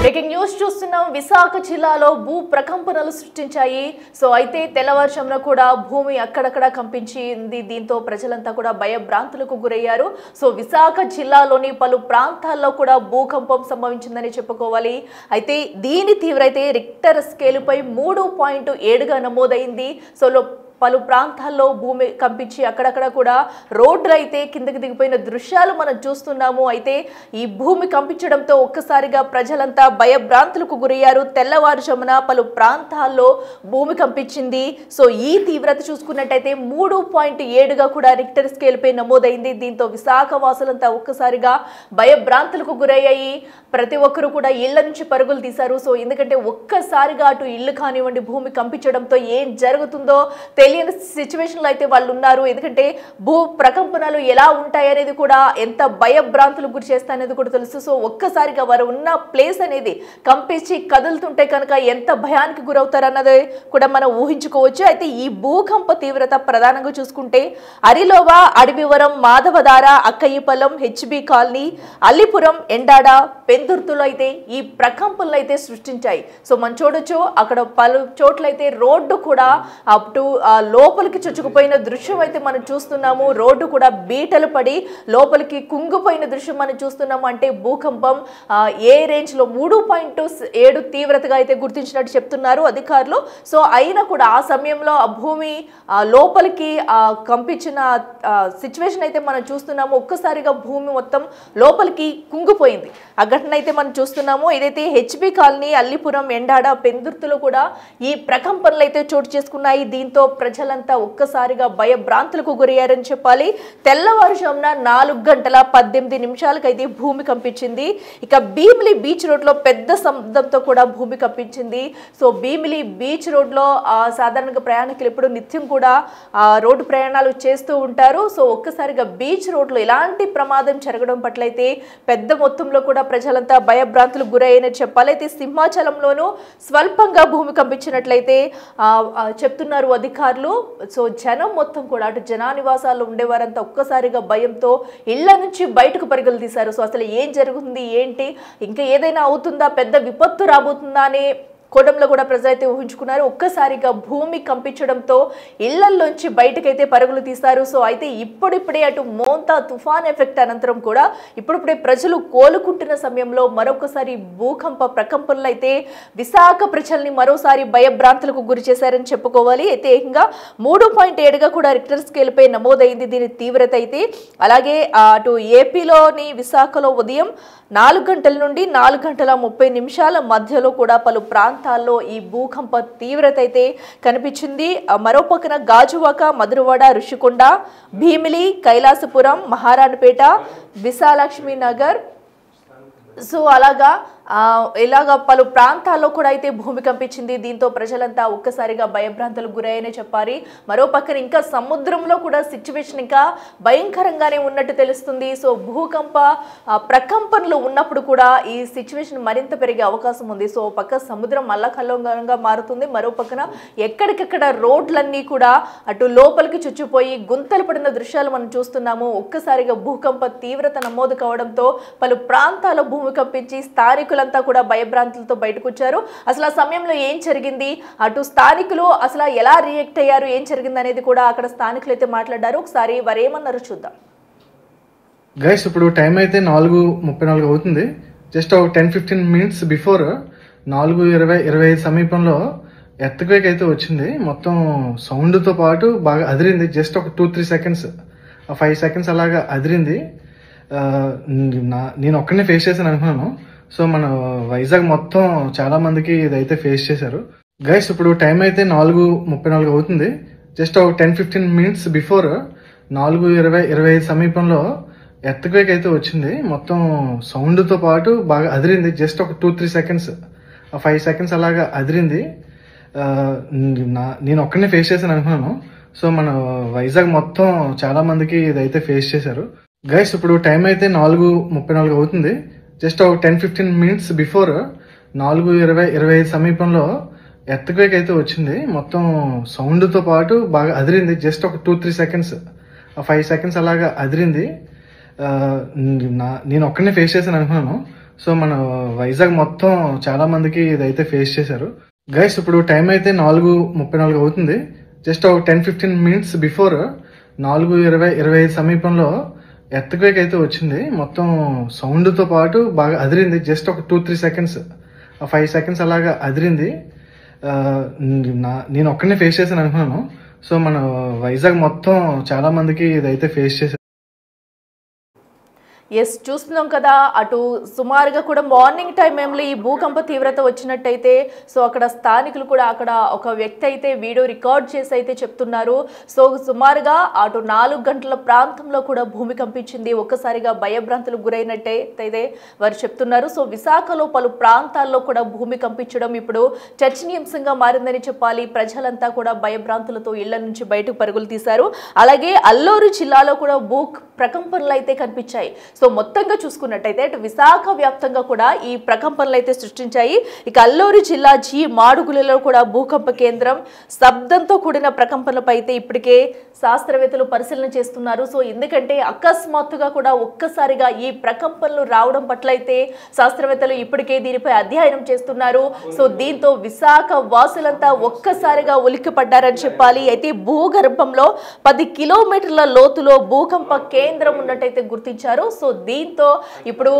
Breaking news చూస్తున్నాం. విశాఖ జిల్లాలో భూ ప్రకంపనలు సృష్టించాయి. సో అయితే తెల్లవారుజామున కూడా భూమి అక్కడక్కడ కంపించింది. దీంతో ప్రజలంతా కూడా భయభ్రాంతులకు గురయ్యారు. సో విశాఖ జిల్లాలోని పలు ప్రాంతాల్లో కూడా భూకంపం సంభవించిందని చెప్పుకోవాలి. అయితే దీని తీవ్రత రిక్టర్ స్కేలుపై 3.7గా నమోదైంది. సో పలు ప్రాంతాల్లో భూమి కంపించి అక్కడక్కడ కూడా రోడ్లు అయితే కిందకి దిగిపోయిన దృశ్యాలు మనం చూస్తున్నాము. అయితే ఈ భూమి కంపించడంతో ఒక్కసారిగా ప్రజలంతా భయభ్రాంతులకు గురయ్యారు. తెల్లవారుజామున పలు ప్రాంతాల్లో భూమి కంపించింది. సో ఈ తీవ్రత చూసుకున్నట్టయితే 3.7గా కూడా రిక్టర్ స్కేల్పై నమోదైంది. దీంతో విశాఖ వాసులంతా ఒక్కసారిగా భయభ్రాంతులకు గురయ్యాయి. ప్రతి ఒక్కరు కూడా ఇళ్ల నుంచి పరుగులు తీశారు. సో ఎందుకంటే ఒక్కసారిగా అటు ఇల్లు కానివ్వండి భూమి కంపించడంతో ఏం జరుగుతుందో తెలియని సిచ్యువేషన్లో అయితే వాళ్ళు ఉన్నారు. ఎందుకంటే భూ ప్రకంపనలు ఎలా ఉంటాయి అనేది కూడా ఎంత భయభ్రాంతులకు గురి చేస్తాయనేది కూడా తెలుసు. సో ఒక్కసారిగా వారు ఉన్న ప్లేస్ అనేది కంపించి కదులుతుంటే కనుక ఎంత భయానికి గురవుతారన్నది కూడా మనం ఊహించుకోవచ్చు. అయితే ఈ భూకంప తీవ్రత ప్రధానంగా చూసుకుంటే అరిలోవా, అడవివరం, మాధవధార, అక్కయ్యపల్లం, హెచ్బి కాలనీ, అల్లిపురం, ఎండాడ, పెందుర్తులు అయితే ఈ ప్రకంపనలు అయితే సృష్టించాయి. సో మనం చూడొచ్చు అక్కడ పలు చోట్లయితే రోడ్డు కూడా అటు లోపలికి చొచ్చుకుపోయిన దృశ్యం అయితే మనం చూస్తున్నాము. రోడ్డు కూడా బీటలు పడి లోపలికి కుంగిపోయిన దృశ్యం మనం చూస్తున్నాము. అంటే భూకంపం ఏ రేంజ్ లో 3.7 తీవ్రతగా అయితే గుర్తించినట్టు చెప్తున్నారు అధికారులు. సో అయినా కూడా ఆ సమయంలో ఆ భూమి లోపలికి కంపించిన సిచ్యువేషన్ అయితే మనం చూస్తున్నాము. ఒక్కసారిగా భూమి మొత్తం లోపలికి కుంగిపోయింది. ఆ ఘటన అయితే మనం చూస్తున్నాము. ఏదైతే హెచ్బి కాలనీ, అల్లిపురం, ఎండాడ, పెందుర్తులు కూడా ఈ ప్రకంపనలు అయితే చోటు చేసుకున్నాయి. దీంతో ప్రజలంతా ఒక్కసారిగా భయభ్రాంతులకు గురయ్యారని చెప్పాలి. తెల్లవారుజామున 4:18 అయితే భూమి కంపించింది. ఇక భీమిలి బీచ్ రోడ్ లో పెద్ద శబ్దంతో కూడా భూమి కంపించింది. సో భీమిలి బీచ్ రోడ్ లో సాధారణంగా ప్రయాణికులు ఎప్పుడు నిత్యం కూడా రోడ్డు ప్రయాణాలు చేస్తూ ఉంటారు. సో ఒక్కసారిగా బీచ్ రోడ్ లో ఎలాంటి ప్రమాదం జరగడం పట్ల అయితే పెద్ద మొత్తంలో కూడా ప్రజలంతా భయభ్రాంతులకు గురయ్యారని చెప్పాలి. అయితే సింహాచలంలోనూ స్వల్పంగా భూమి కంపించినట్లయితే చెప్తున్నారు అధికారులు. సో జనం మొత్తం కూడా అటు జనానివాసాల్లో ఉండేవారంతా ఒక్కసారిగా భయంతో ఇళ్ల నుంచి బయటకు పరుగులు తీశారు. సో అసలు ఏం జరుగుతుంది ఏంటి, ఇంకా ఏదైనా అవుతుందా, పెద్ద విపత్తు రాబోతుందా అనే కోణంలో కూడా ప్రజలైతే ఊహించుకున్నారు. ఒక్కసారిగా భూమి కంపించడంతో ఇళ్లల్లోంచి బయటకైతే పరుగులు తీస్తారు. సో అయితే ఇప్పుడిప్పుడే అటు మోంతా తుఫాన్ ఎఫెక్ట్ అనంతరం కూడా ఇప్పుడిప్పుడే ప్రజలు కోలుకుంటున్న సమయంలో మరొకసారి భూకంప ప్రకంపనలు అయితే విశాఖ ప్రజల్ని మరోసారి భయభ్రాంతులకు గురి చేశారని చెప్పుకోవాలి. అయితే ఏకంగా 3.7గా కూడా రిక్టర్ స్కేల్పై నమోదైంది దీని తీవ్రత అయితే. అలాగే అటు ఏపీలోని విశాఖలో ఉదయం 4 గంటల నుండి 4:30 మధ్యలో కూడా పలు ప్రాంతాల్లో ఈ భూకంప తీవ్రత అయితే కనిపించింది. మరోపక్కన గాజువాక, మధురవాడ, ఋషికొండ, భీమిలి, కైలాసపురం, మహారాణపేట, విశాలక్ష్మి నగర్, సో అలాగా ఇలాగా పలు ప్రాంతాల్లో కూడా అయితే భూమి కంపించింది. దీంతో ప్రజలంతా ఒక్కసారిగా భయభ్రాంతులకు గురయ్యనే చెప్పాలి. మరో పక్కన ఇంకా సముద్రంలో కూడా సిచ్యువేషన్ ఇంకా భయంకరంగానే ఉన్నట్టు తెలుస్తుంది. సో భూకంప ప్రకంపనలు ఉన్నప్పుడు కూడా ఈ సిచ్యువేషన్ మరింత పెరిగే అవకాశం ఉంది. సో పక్క సముద్రం అల్లకల్లోలంగా మారుతుంది. మరో పక్కన ఎక్కడికెక్కడ రోడ్లన్నీ కూడా అటు లోపలికి చుచ్చిపోయి గుంతలు పడిన దృశ్యాలు మనం చూస్తున్నాము. ఒక్కసారిగా భూకంప తీవ్రత నమోదు కావడంతో పలు ప్రాంతాల్లో భూమి కంపించి స్థానికులంతా కూడా భయభ్రాంతులతో బయటకు వచ్చారు. అసలు ఆ సమయంలో ఏం జరిగింది, అటు స్థానికులు అసలు ఎలా రియాక్ట్ అయ్యారు, ఏం జరిగింది అనేది కూడా అక్కడ స్థానికులు అయితే మాట్లాడారు. ఒకసారి వారు ఏమన్నారు చూద్దాం. గైస్ ఇప్పుడు టైం అయితే 4:34 అవుతుంది. జస్ట్ ఒక 10-15 మినిట్స్ బిఫోర్ 4:25 సమీపంలో ఎర్త్క్వేక్ అయితే వచ్చింది. మొత్తం సౌండ్తో పాటు బాగా అదిరింది. జస్ట్ ఒక 2-3 సెకండ్స్, 5 సెకండ్స్ అలాగా అదిరింది. నేను ఒక్కనే ఫేస్ చేశాను అనుకున్నాను. సో మన వైజాగ్ మొత్తం చాలా మందికి ఇదైతే ఫేస్ చేశారు. గైస్ ఇప్పుడు టైం అయితే 4:34 అవుతుంది. జస్ట్ ఒక 10-15 మినిట్స్ బిఫోర్ 4:25 సమీపంలో ఎర్త్క్వేక్ అయితే వచ్చింది. మొత్తం సౌండ్తో పాటు బాగా అదిరింది. జస్ట్ ఒక 2-3 సెకండ్స్, 5 సెకండ్స్ అలాగా అదిరింది. నేను ఒక్కనే ఫేస్ చేశాను అనుకున్నాను. సో మన వైజాగ్ మొత్తం చాలా మందికి ఇదైతే ఫేస్ చేశారు. గైస్ ఇప్పుడు టైం అయితే 4:34 అవుతుంది. జస్ట్ ఒక 10-15 మినిట్స్ బిఫోర్ 4:25 సమీపంలో ఎర్త్క్వేక్ అయితే వచ్చింది. మొత్తం సౌండ్తో పాటు బాగా అదిరింది. జస్ట్ ఒక 2-3 సెకండ్స్, 5 సెకండ్స్ అలాగా అదిరింది. నేను ఒక్కనే ఫేస్ చేశాను అనుకున్నాను. సో మన వైజాగ్ మొత్తం చాలా మందికి ఇదైతే ఫేస్ చేశారు. గైస్ ఇప్పుడు టైం అయితే 4:34 అవుతుంది. జస్ట్ ఒక 10-15 మినిట్స్ బిఫోర్ 4:25 సమీపంలో ఎర్త్క్వేక్ అయితే వచ్చింది. మొత్తం సౌండ్తో పాటు బాగా అదిరింది. జస్ట్ ఒక 2-3 సెకండ్స్, 5 సెకండ్స్ అలాగా అదిరింది. నేను ఒక్కనే ఫేస్ చేశాను అనుకున్నాను. సో మన వైజాగ్ మొత్తం చాలా మందికి ఇదైతే ఫేస్ చేశారు. ఎస్, చూస్తున్నాం కదా, అటు సుమారుగా కూడా మార్నింగ్ టైం ఏమిలో ఈ భూకంప తీవ్రత వచ్చినట్టయితే సో అక్కడ స్థానికులు కూడా అక్కడ ఒక వ్యక్తి అయితే వీడియో రికార్డ్ చేసి అయితే చెప్తున్నారు. సో సుమారుగా అటు 4 గంటల ప్రాంతంలో కూడా భూమి కంపించింది. ఒక్కసారిగా భయభ్రాంతులకు గురైనట్టయితే వారు చెప్తున్నారు. సో విశాఖలో పలు ప్రాంతాల్లో కూడా భూమి కంపించడం ఇప్పుడు చర్చనీయాంశంగా మారిందని చెప్పాలి. ప్రజలంతా కూడా భయభ్రాంతులతో ఇళ్ల నుంచి బయటకు పరుగులు తీశారు. అలాగే అల్లూరు జిల్లాలో కూడా భూ ప్రకంపనలు అయితే కనిపించాయి. సో మొత్తంగా చూసుకున్నట్టయితే అటు విశాఖ వ్యాప్తంగా కూడా ఈ ప్రకంపనలు అయితే సృష్టించాయి. ఇక అల్లూరు జిల్లా మాడుగులలో కూడా భూకంప కేంద్రం శబ్దంతో కూడిన ప్రకంపనలపై అయితే ఇప్పటికే శాస్త్రవేత్తలు పరిశీలన చేస్తున్నారు. సో ఎందుకంటే అకస్మాత్తుగా కూడా ఒక్కసారిగా ఈ ప్రకంపనలు రావడం పట్ల అయితే శాస్త్రవేత్తలు ఇప్పటికే దీనిపై అధ్యయనం చేస్తున్నారు. సో దీంతో విశాఖ వాసులంతా ఒక్కసారిగా ఉలిక్కిపడ్డారని చెప్పాలి. అయితే భూగర్భంలో 10 కిలోమీటర్ల లోతులో భూకంప కేంద్రం ఉన్నట్టయితే గుర్తించారు. సో దీంతో ఇప్పుడు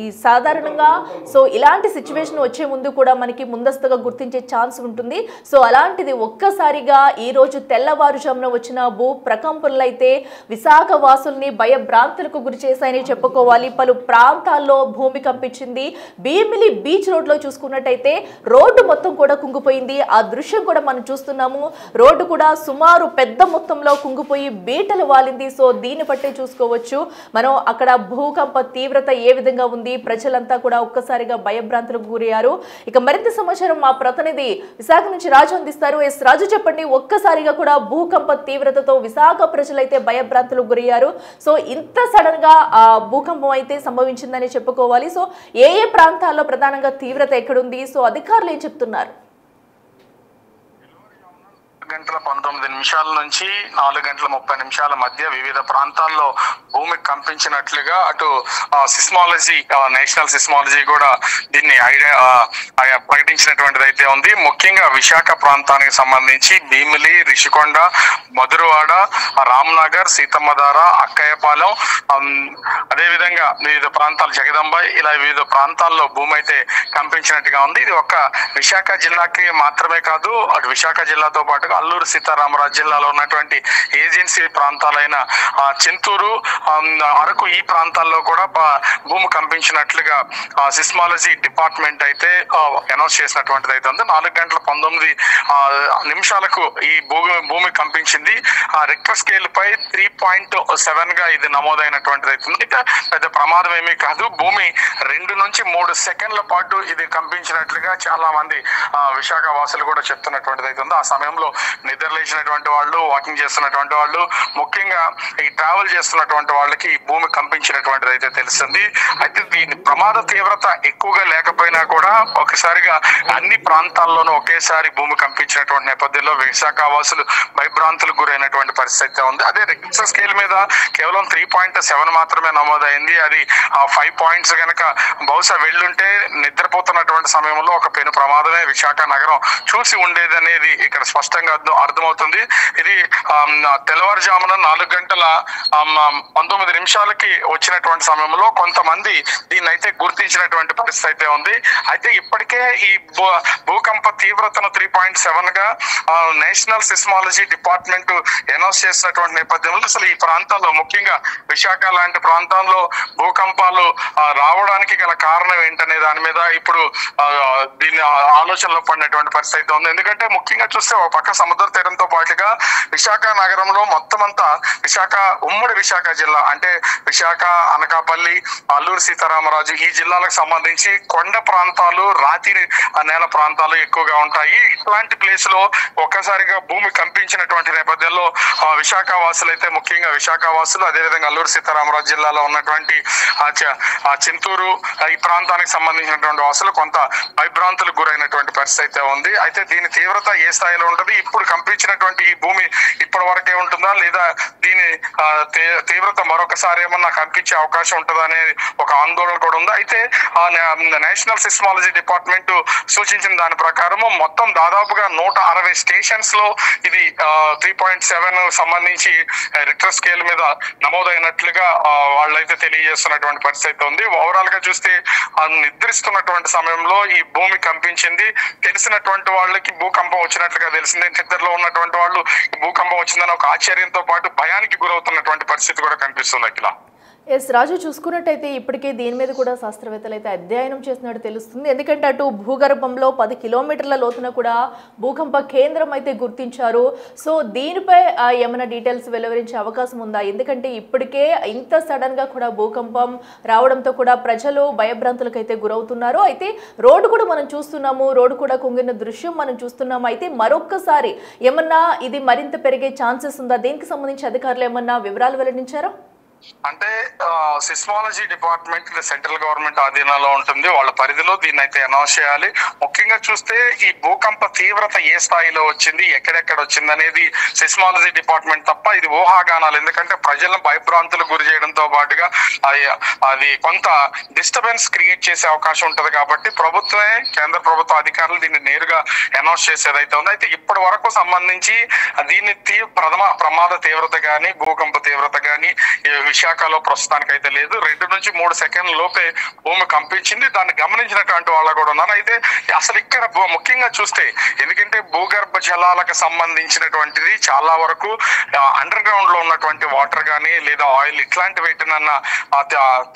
ఈ సాధారణంగా సో ఇలాంటి సిచ్యువేషన్ వచ్చే ముందు కూడా మనకి ముందస్తుగా గుర్తించే ఛాన్స్ ఉంటుంది. సో అలాంటిది ఒక్కసారిగా ఈ రోజు తెల్లవారుజామున వచ్చిన భూ ప్రకంపనలు అయితే విశాఖ వాసుల్ని భయభ్రాంతులకు గురి చేశాయని చెప్పుకోవాలి. పలు ప్రాంతాల్లో భూమి కంపించింది. భీమిలి బీచ్ రోడ్ లో చూసుకున్నట్టయితే రోడ్డు మొత్తం కూడా కుంగిపోయింది. ఆ దృశ్యం కూడా మనం చూస్తున్నాము. రోడ్డు కూడా సుమారు పెద్ద మొత్తంలో కుంగిపోయి బీటలు వాలింది. సో దీన్ని బట్టే చూసుకోవచ్చు మనం అక్కడ భూకంప తీవ్రత ఏ విధంగా ఉంది. ప్రజలంతా కూడా ఒక్కసారిగా భయభ్రాంతులకు గురయ్యారు. ఇక మరింత సమాచారం మా ప్రతినిధి విశాఖ నుంచి రాజు అందిస్తారు. ఎస్ రాజు, చెప్పండి, ఒక్కసారిగా కూడా భూకంప తీవ్రతతో విశాఖ ప్రజలైతే భయభ్రాంతులకు గురయ్యారు. సో ఇంత సడన్ గా భూకంపం అయితే సంభవించిందని చెప్పుకోవాలి. సో ఏ ప్రాంతాల్లో ప్రధానంగా తీవ్రత ఎక్కడుంది? సో అధికారులు ఏం చెప్తున్నారు? 4:19 నుంచి 4:30 మధ్య వివిధ ప్రాంతాల్లో భూమి కంపించినట్లుగా అటు సిస్మాలజీ, నేషనల్ సిస్మాలజీ కూడా దీన్ని ప్రకటించినటువంటిది అయితే ఉంది. ముఖ్యంగా విశాఖ ప్రాంతానికి సంబంధించి భీమిలి, రిషికొండ, మధురవాడ, రామ్నగర్, సీతమ్మధార, అక్కయ్యపాలెం, అదేవిధంగా వివిధ ప్రాంతాలు, జగదంబ, ఇలా వివిధ ప్రాంతాల్లో భూమి అయితే కంపించినట్టుగా ఉంది. ఇది ఒక్క విశాఖ జిల్లాకి మాత్రమే కాదు, అటు విశాఖ జిల్లాతో పాటుగా అల్లూరు సీతారామరాజు జిల్లాలో ఉన్నటువంటి ఏజెన్సీ ప్రాంతాలైన చింతూరు, అరకు, ఈ ప్రాంతాల్లో కూడా భూమి కంపించినట్లుగా సిస్మాలజీ డిపార్ట్మెంట్ అయితే అనౌన్స్ చేసినటువంటిది అయితే ఉంది. 4:19 ఈ భూమి కంపించింది. రిక్టర్ స్కేల్ పై 3.7 గా ఇది నమోదైనటువంటిది అయితే ఉంది. పెద్ద ప్రమాదం ఏమీ కాదు. భూమి 2 నుంచి 3 సెకండ్ల పాటు ఇది కంపించినట్లుగా చాలా మంది విశాఖ వాసులు కూడా చెప్తున్నటువంటిది అయితే ఉంది. ఆ సమయంలో నిద్రలేచినటువంటి వాళ్ళు, వాకింగ్ చేస్తున్నటువంటి వాళ్ళు, ముఖ్యంగా ఈ ట్రావెల్ చేస్తున్నటువంటి వాళ్ళకి ఈ భూమి కంపించినటువంటిది అయితే తెలిసింది. అయితే దీని ప్రమాద తీవ్రత ఎక్కువగా లేకపోయినా కూడా ఒకసారిగా అన్ని ప్రాంతాల్లోనూ ఒకేసారి భూమి కంపించినటువంటి నేపథ్యంలో విశాఖ వాసులు భయభ్రాంతులకు గురైనటువంటి పరిస్థితి ఉంది. అదే రిక్టర్ స్కేల్ మీద కేవలం 3.7 మాత్రమే నమోదైంది. అది 5 పాయింట్స్ కనుక బహుశా వెళ్ళుంటే నిద్రపోతున్నటువంటి సమయంలో ఒక పెను ప్రమాదమే విశాఖ నగరం చూసి ఉండేది అనేది ఇక్కడ స్పష్టంగా అర్థమవుతుంది. ఇది తెల్లవారుజామున 4:19 వచ్చినటువంటి సమయంలో కొంతమంది దీన్ని అయితే గుర్తించినటువంటి పరిస్థితి అయితే ఉంది. అయితే ఇప్పటికే ఈ భూకంప తీవ్రతను 3.7 గా నేషనల్ సిస్మాలజీ డిపార్ట్మెంట్ అనౌన్స్ చేసినటువంటి నేపథ్యంలో అసలు ఈ ప్రాంతాల్లో, ముఖ్యంగా విశాఖ లాంటి ప్రాంతాల్లో భూకంపాలు రావడానికి గల కారణం ఏంటనే దాని మీద ఇప్పుడు దీన్ని ఆలోచనలో పడినటువంటి పరిస్థితి ఉంది. ఎందుకంటే ముఖ్యంగా చూస్తే ఒక పక్క సముద్ర తీరంతో పాటుగా విశాఖ నగరంలో మొత్తం అంతా ఉమ్మడి విశాఖ జిల్లా అంటే విశాఖ, అనకాపల్లి, అల్లూరు సీతారామరాజు ఈ జిల్లాలకు సంబంధించి కొండ ప్రాంతాలు, రాతి నేల ప్రాంతాలు ఎక్కువగా ఉంటాయి. ఇట్లాంటి ప్లేస్ లో ఒక్కసారిగా భూమి కంపించినటువంటి నేపథ్యంలో విశాఖ వాసులు అయితే, ముఖ్యంగా విశాఖ వాసులు, అదేవిధంగా అల్లూరు సీతారామరాజు జిల్లాలో ఉన్నటువంటి చింతూరు ఈ ప్రాంతానికి సంబంధించినటువంటి వాసులు కొంత భయభ్రాంతులకు గురైనటువంటి పరిస్థితి అయితే ఉంది. అయితే దీని తీవ్రత ఏ స్థాయిలో ఉంటుంది, ఇప్పుడు కంపించినటువంటి ఈ భూమి ఇప్పటి వరకే ఉంటుందా లేదా దీని తీవ్రత మరొకసారి ఏమన్నా కనిపించే అవకాశం ఉంటుందనే ఒక ఆందోళన కూడా ఉంది. అయితే నేషనల్ సిస్మాలజీ డిపార్ట్మెంట్ సూచించిన దాని ప్రకారం మొత్తం దాదాపుగా 160 స్టేషన్స్ లో ఇది 3.7 సంబంధించి రిక్టర్ స్కేల్ మీద నమోదైనట్లుగా వాళ్ళైతే తెలియజేస్తున్నటువంటి పరిస్థితి ఉంది. ఓవరాల్ గా చూస్తే నిద్రిస్తున్నటువంటి సమయంలో ఈ భూమి కంపించింది. తెలిసినటువంటి వాళ్ళకి భూకంపం వచ్చినట్లుగా తెలిసింది. నిద్రలో ఉన్నటువంటి వాళ్ళు భూకంపం వచ్చిందని ఒక ఆశ్చర్యంతో పాటు భయానికి గురవుతున్నటువంటి పరిస్థితి కూడా కనిపిస్తుంది. అఖిల ఎస్ రాజు, చూసుకున్నట్టయితే ఇప్పటికే దీని మీద కూడా శాస్త్రవేత్తలు అయితే అధ్యయనం చేసినట్టు తెలుస్తుంది. ఎందుకంటే అటు భూగర్భంలో 10 కిలోమీటర్ల లోతున కూడా భూకంప కేంద్రం అయితే గుర్తించారు. సో దీనిపై ఏమైనా డీటెయిల్స్ వెలువరించే అవకాశం ఉందా? ఎందుకంటే ఇప్పటికే ఇంత సడన్ గా కూడా భూకంపం రావడంతో కూడా ప్రజలు భయభ్రాంతులకు అయితే గురవుతున్నారు. అయితే రోడ్డు కూడా మనం చూస్తున్నాము, రోడ్డు కూడా కుంగిన దృశ్యం మనం చూస్తున్నాము. అయితే మరొక్కసారి ఏమన్నా ఇది మరింత పెరిగే ఛాన్సెస్ ఉందా? దీనికి సంబంధించి అధికారులు ఏమన్నా వివరాలు వెల్లడించారా? అంటే సిస్మాలజీ డిపార్ట్మెంట్ సెంట్రల్ గవర్నమెంట్ ఆధీనంలో ఉంటుంది. వాళ్ళ పరిధిలో దీన్ని అయితే అనౌన్స్ చేయాలి. ముఖ్యంగా చూస్తే ఈ భూకంప తీవ్రత ఏ స్థాయిలో వచ్చింది, ఎక్కడెక్కడ వచ్చింది అనేది సిస్మాలజీ డిపార్ట్మెంట్ తప్ప ఇది ఊహాగానాలు. ఎందుకంటే ప్రజలను భయభ్రాంతులకు గురి చేయడంతో పాటుగా అది కొంత డిస్టర్బెన్స్ క్రియేట్ చేసే అవకాశం ఉంటది. కాబట్టి ప్రభుత్వమే, కేంద్ర ప్రభుత్వ అధికారులు దీన్ని నేరుగా అనౌన్స్ చేసేదైతే ఉంది. అయితే ఇప్పటి వరకు సంబంధించి దీన్ని ప్రమాద తీవ్రత గానీ, భూకంప తీవ్రత గానీ విశాఖలో ప్రస్తుతానికి అయితే లేదు. 2 నుంచి 3 సెకండ్ల లోపే భూమి కంపించింది. దాన్ని గమనించినటువంటి వాళ్ళు కూడా ఉన్నారు. అయితే అసలు ఇక్కడ ముఖ్యంగా చూస్తే, ఎందుకంటే భూగర్భ జలాలకు సంబంధించినటువంటిది చాలా వరకు అండర్ గ్రౌండ్ లో ఉన్నటువంటి వాటర్ గానీ లేదా ఆయిల్ ఇట్లాంటి వీటినన్నా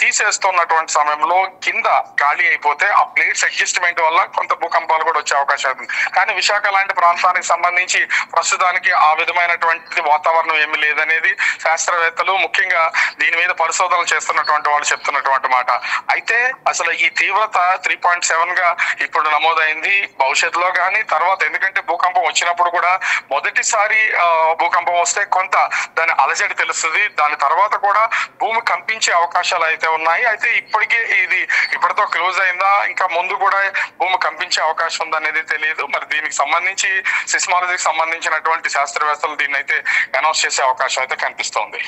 తీసేస్తున్నటువంటి సమయంలో కింద ఖాళీ అయిపోతే ఆ ప్లేట్స్ అడ్జస్ట్మెంట్ వల్ల కొంత భూకంపాలు కూడా వచ్చే అవకాశం ఉంది. కానీ విశాఖ లాంటి ప్రాంతానికి సంబంధించి ప్రస్తుతానికి ఆ విధమైనటువంటి వాతావరణం ఏమీ లేదనేది శాస్త్రవేత్తలు, ముఖ్యంగా దీని మీద పరిశోధనలు చేస్తున్నటువంటి వాళ్ళు చెప్తున్నటువంటి మాట. అయితే అసలు ఈ తీవ్రత 3.7 గా ఇప్పుడు నమోదైంది. భవిష్యత్తులో కానీ తర్వాత, ఎందుకంటే భూకంపం వచ్చినప్పుడు కూడా మొదటిసారి భూకంపం వస్తే కొంత దాని అలజడి తెలుస్తుంది. దాని తర్వాత కూడా భూమి కంపించే అవకాశాలు అయితే ఉన్నాయి. అయితే ఇప్పటికే ఇది ఇప్పటితో క్లోజ్ అయిందా, ఇంకా ముందు కూడా భూమి కంపించే అవకాశం ఉందనేది తెలియదు. మరి దీనికి సంబంధించి సిస్మాలజీకి సంబంధించినటువంటి శాస్త్రవేత్తలు దీన్ని అయితే అనౌన్స్ చేసే అవకాశం అయితే కనిపిస్తోంది.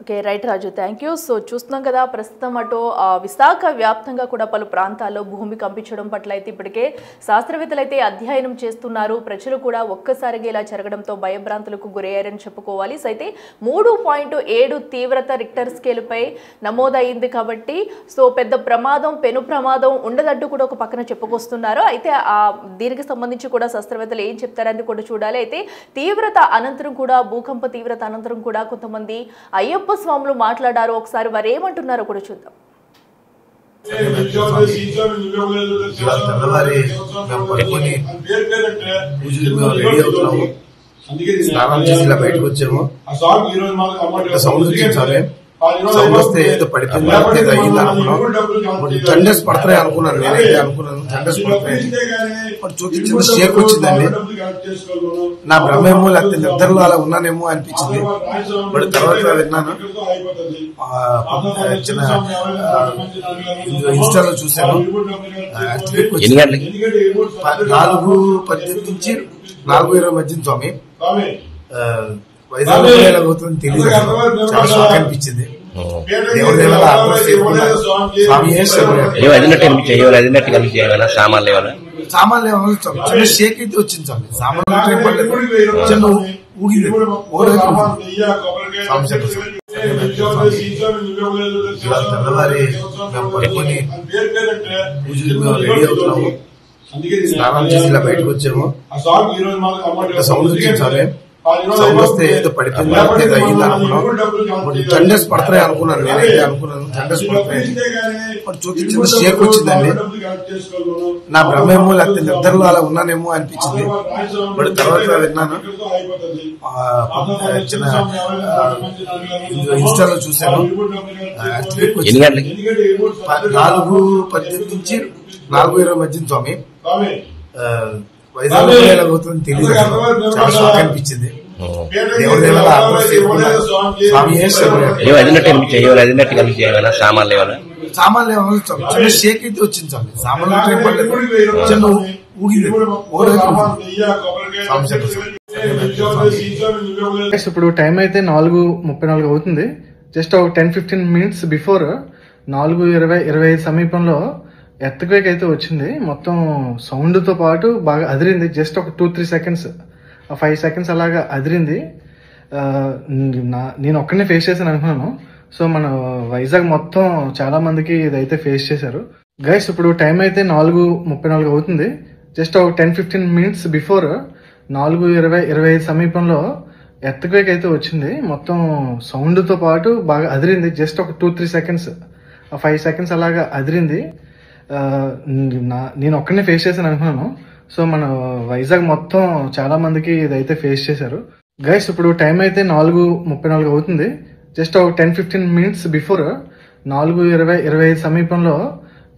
Okay, right Raju, thank you. So చూస్తున్నాం కదా, ప్రస్తుతం అటు విశాఖ వ్యాప్తంగా కూడా పలు ప్రాంతాల్లో భూమి కంపించడం పట్ల అయితే ఇప్పటికే శాస్త్రవేత్తలు అయితే అధ్యయనం చేస్తున్నారు. ప్రజలు కూడా ఒక్కసారిగా ఇలా జరగడంతో భయభ్రాంతులకు గురయ్యారని చెప్పుకోవాలి. సో అయితే 3.7 తీవ్రత రిక్టర్ స్కేల్పై నమోదైంది కాబట్టి సో పెద్ద ప్రమాదం, పెను ప్రమాదం ఉండదంటూ కూడా ఒక పక్కన చెప్పుకొస్తున్నారు. అయితే దీనికి సంబంధించి కూడా శాస్త్రవేత్తలు ఏం చెప్తారని కూడా చూడాలి. అయితే తీవ్రత అనంతరం కూడా, భూకంప తీవ్రత అనంతరం కూడా కొంతమంది అయ్యప్ప స్వాములు మాట్లాడారు. ఒకసారి వారు ఏమంటున్నారో కూడా చూద్దాం. స్నానం చేసి ఇలా బయటకు వచ్చాము. సౌండ్ వచ్చింది, సౌండ్ వస్తే ఏదో పడిపోయింది, ఏదో అయ్యింది అనుకున్నాం. థండర్స్ పడతాయి అనుకున్నాను, నేనైతే అనుకున్నాను థండర్స్ పడతాయి. చూపించింది షేక్ వచ్చిందండి. నా భ్రమేమో లేకపోతే నిద్రలో అలా ఉన్నానేమో అనిపించింది. బట్ తర్వాత విన్నాను, చిన్న ఇన్స్టాలో చూశాను. 4:18 నుంచి 4:20 మధ్య స్వామి వైజాగ్ అవుతుంది తెలియదు. చాలా షాక్ అనిపించింది. సామాన్లు చిన్న షేక్ అయితే వచ్చింది స్వామి. సామాన్లు చిన్న ఊగింది. తెల్లవారి పడుకొని పూజలు రెడీ అవుతున్నాము. స్నానం చేసి ఇలా బయటకు వచ్చాము. సౌండ్ వచ్చింది స్వామి. సౌండ్ వస్తే ఏదో పడిపోయింది, ఏదో అయ్యింది అనుకున్నాం. థండర్స్ పడతాయి అనుకున్నాను, నేనైతే అనుకున్నాను థండర్స్ పడతాయి. చూపించింది షేక్ వచ్చిందండి. నా భ్రమేమో లేకపోతే నిద్రలో అలా ఉన్నానేమో అనిపించింది. బట్ తర్వాత విన్నాను, చిన్న ఇన్స్టాలో చూశాను. 4:18 నుంచి 4:20 మధ్య స్వామి వైజాగ్ అవుతుంది తెలియదు. చాలా షాక్ అనిపించింది. సామాన్లు చిన్న షేక్ అయితే వచ్చింది స్వామి. సామాన్లు చిన్న ఊగింది. ఇప్పుడు టైం అయితే 4:34 అవుతుంది. జస్ట్ ఒక 10-15 మినిట్స్ బిఫోర్ 4:25 సమీపంలో ఎర్త్క్వేక్ అయితే వచ్చింది. మొత్తం సౌండ్తో పాటు బాగా అదిరింది. జస్ట్ ఒక 2-3 సెకండ్స్, 5 సెకండ్స్ అలాగా అదిరింది. నేను ఒక్కనే ఫేస్ చేశాను అనుకున్నాను. సో మన వైజాగ్ మొత్తం చాలా మందికి ఇదైతే ఫేస్ చేశారు. గైస్ ఇప్పుడు టైం అయితే 4:34 అవుతుంది. జస్ట్ ఒక 10-15 మినిట్స్ బిఫోర్ 4:25 సమీపంలో ఎర్త్క్వేక్ అయితే వచ్చింది. మొత్తం సౌండ్తో పాటు బాగా అదిరింది. జస్ట్ ఒక 2-3 సెకండ్స్, 5 సెకండ్స్ అలాగా అదిరింది. నేను ఒక్కనే ఫేస్ చేశాను అనుకున్నాను. సో మన వైజాగ్ మొత్తం చాలా మందికి ఇదైతే ఫేస్ చేశారు. గైస్ ఇప్పుడు టైం అయితే 4:34 అవుతుంది. జస్ట్ ఒక 10-15 మినిట్స్ బిఫోర్ 4:25 సమీపంలో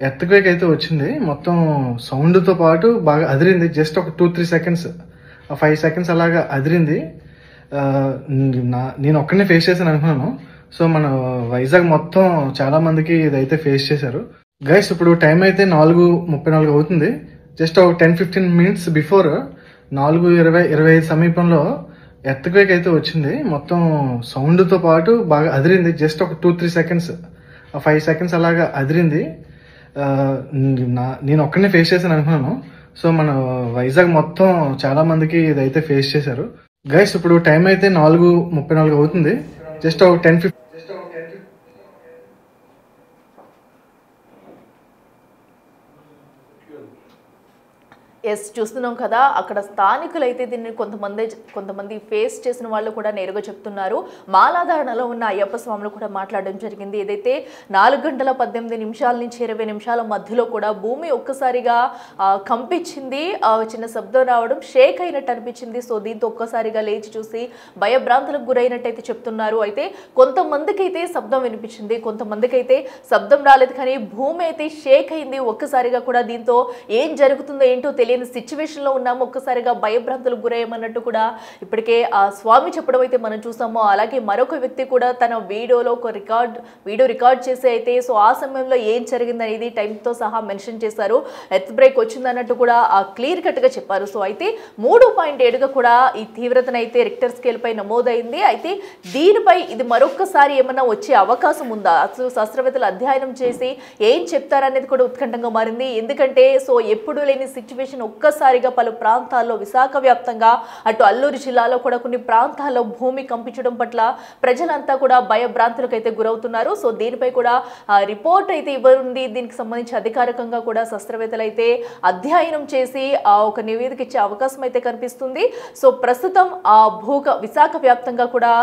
ఎర్త్క్వేక్ అయితే వచ్చింది. మొత్తం సౌండ్తో పాటు బాగా అదిరింది. జస్ట్ ఒక 2-3 సెకండ్స్, 5 సెకండ్స్ అలాగా అదిరింది. నేను ఒక్కనే ఫేస్ చేశాను అనుకున్నాను. సో మన వైజాగ్ మొత్తం చాలా మందికి ఇదైతే ఫేస్ చేశారు. గైస్ ఇప్పుడు టైం అయితే 4:34 అవుతుంది. జస్ట్ ఒక 10-15 మినిట్స్ బిఫోర్ 4:25 సమీపంలో ఎర్త్క్వేక్ అయితే వచ్చింది. మొత్తం సౌండ్తో పాటు బాగా అదిరింది. జస్ట్ ఒక 2-3 సెకండ్స్, 5 సెకండ్స్ అలాగా అదిరింది. నేను ఒక్కనే ఫేస్ చేశాను అనుకున్నాను. సో మన వైజాగ్ మొత్తం చాలా మందికి ఇదైతే ఫేస్ చేశారు. గైస్ ఇప్పుడు టైం అయితే 4:34 అవుతుంది. జస్ట్ ఒక 10-15 ఎస్ చూస్తున్నాం కదా, అక్కడ స్థానికులు అయితే దీన్ని కొంతమంది ఫేస్ చేసిన వాళ్ళు కూడా నేరుగా చెప్తున్నారు. మాలాధారణలో ఉన్న అయ్యప్ప స్వాములు కూడా మాట్లాడడం జరిగింది. ఏదైతే 4 గంటల 18 నిమిషాల నుంచి 20 నిమిషాల మధ్యలో కూడా భూమి ఒక్కసారిగా కంపించింది. చిన్న శబ్దం రావడం, షేక్ అయినట్టు అనిపించింది. సో దీంతో ఒక్కసారిగా లేచి చూసి భయభ్రాంతులకు గురైనట్టయితే చెప్తున్నారు. అయితే కొంతమందికి అయితే శబ్దం వినిపించింది, కొంతమందికి అయితే శబ్దం రాలేదు, కానీ భూమి అయితే షేక్ అయింది ఒక్కసారిగా కూడా. దీంతో ఏం జరుగుతుందో ఏంటో తెలియని సిచ్యువేషన్ లో ఉన్నాము. ఒక్కసారిగా భయభ్రాంతులకు గురయ్యమన్నట్టు కూడా ఇప్పటికే ఆ స్వామి చెప్పడం అయితే మనం చూసాము. అలాగే మరొక వ్యక్తి కూడా తన వీడియోలో ఒక వీడియో రికార్డ్ చేసి అయితే సో ఆ సమయంలో ఏం జరిగింది అనేది టైంతో సహా మెన్షన్ చేశారు. ఎర్త్ బ్రేక్ వచ్చిందన్నట్టు కూడా క్లియర్ కట్ గా చెప్పారు. సో అయితే 3.7గా కూడా ఈ తీవ్రతనైతే రిక్టర్ స్కేల్ పై నమోదైంది. అయితే దీనిపై ఇది మరొక్కసారి ఏమన్నా వచ్చే అవకాశం ఉందా? అసలు శాస్త్రవేత్తలు అధ్యయనం చేసి ఏం చెప్తారనేది కూడా ఉత్కంఠంగా మారింది. ఎందుకంటే సో ఎప్పుడు లేని సిచ్యువేషన్ ఒక్కసారిగా పలు ప్రాంతాల్లో, విశాఖ వ్యాప్తంగా అటు అల్లూరు జిల్లాలో కూడా కొన్ని ప్రాంతాల్లో భూమి కంపించడం పట్ల ప్రజలంతా కూడా భయభ్రాంతులకు అయితే గురవుతున్నారు. సో దీనిపై కూడా రిపోర్ట్ అయితే ఇవ్వనుంది. దీనికి సంబంధించి అధికారికంగా కూడా శాస్త్రవేత్తలు అయితే అధ్యయనం చేసి ఒక నివేదిక ఇచ్చే అవకాశం అయితే కనిపిస్తుంది. సో ప్రస్తుతం విశాఖ వ్యాప్తంగా కూడా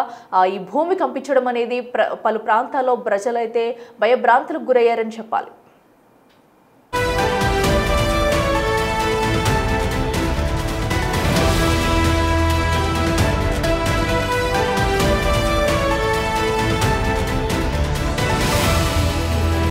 ఈ భూమి కంపించడం అనేది పలు ప్రాంతాల్లో ప్రజలైతే భయభ్రాంతులకు గురయ్యారని చెప్పాలి.